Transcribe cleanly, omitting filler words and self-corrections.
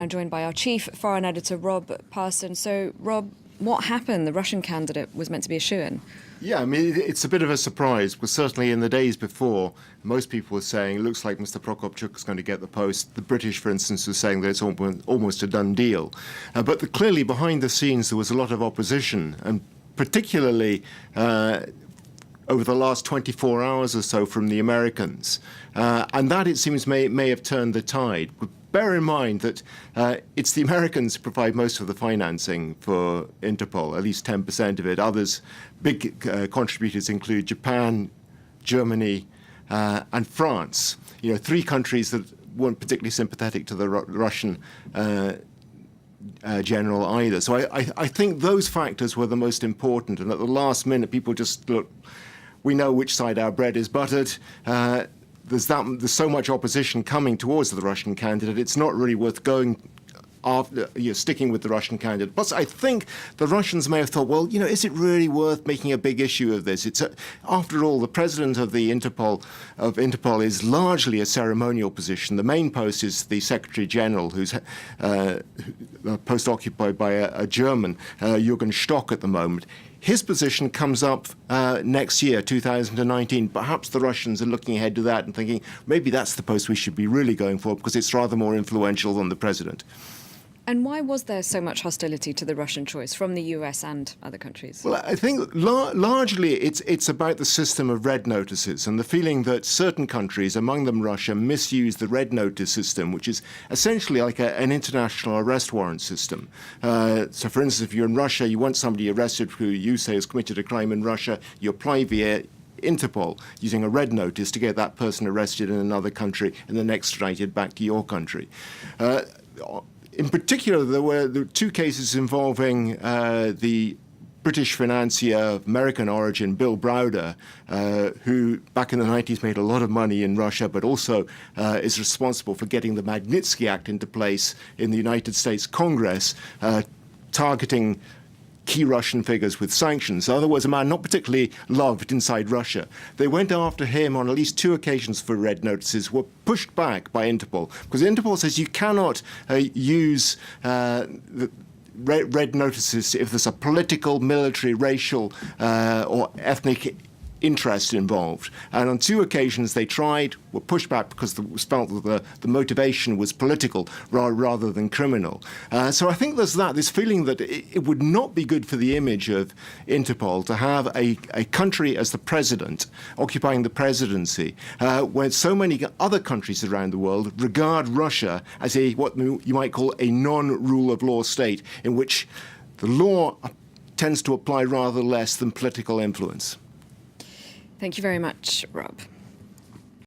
I'm joined by our chief foreign editor, Rob Parson. So, Rob, what happened? The Russian candidate was meant to be a shoo-in. Yeah, I mean, it's a bit of a surprise, because certainly in the days before, most people were saying, it looks like Mr. Prokopchuk is going to get the post. The British, for instance, were saying that it's almost a done deal. But clearly, behind the scenes, there was a lot of opposition, and particularly over the last 24 hours or so from the Americans. And that, it seems, may have turned the tide. But bear in mind that it's the Americans who provide most of the financing for Interpol, at least 10% of it. Others, big contributors include Japan, Germany, and France. You know, three countries that weren't particularly sympathetic to the Russian general either. So I think those factors were the most important. And at the last minute, people just look, we know which side our bread is buttered. There's so much opposition coming towards the Russian candidate. It's not really worth going after, sticking with the Russian candidate. Plus, I think the Russians may have thought, well, is it really worth making a big issue of this? After all, the president of the Interpol is largely a ceremonial position. The main post is the Secretary General, who's a post occupied by a German, Jürgen Stock, at the moment. His position comes up next year, 2019. Perhaps the Russians are looking ahead to that and thinking, maybe that's the post we should be really going for, because it's rather more influential than the president. And why was there so much hostility to the Russian choice from the US and other countries? Well, I think largely it's about the system of red notices and the feeling that certain countries, among them Russia, misuse the red notice system, which is essentially like an international arrest warrant system. So, for instance, if you're in Russia, you want somebody arrested who you say has committed a crime in Russia, you apply via Interpol using a red notice to get that person arrested in another country and then extradited back to your country. In particular, there were two cases involving the British financier of American origin, Bill Browder, who back in the 90s made a lot of money in Russia, but also is responsible for getting the Magnitsky Act into place in the United States Congress, targeting key Russian figures with sanctions. In other words, a man not particularly loved inside Russia. They went after him on at least two occasions for red notices, were pushed back by Interpol, because Interpol says you cannot use the red notices if there's a political, military, racial, or ethnic interest involved. And on two occasions they tried, were pushed back because it was felt that the motivation was political rather than criminal. So I think there's this feeling that it would not be good for the image of Interpol to have a country as the president occupying the presidency, when so many other countries around the world regard Russia as what you might call a non-rule of law state, in which the law tends to apply rather less than political influence. Thank you very much, Rob.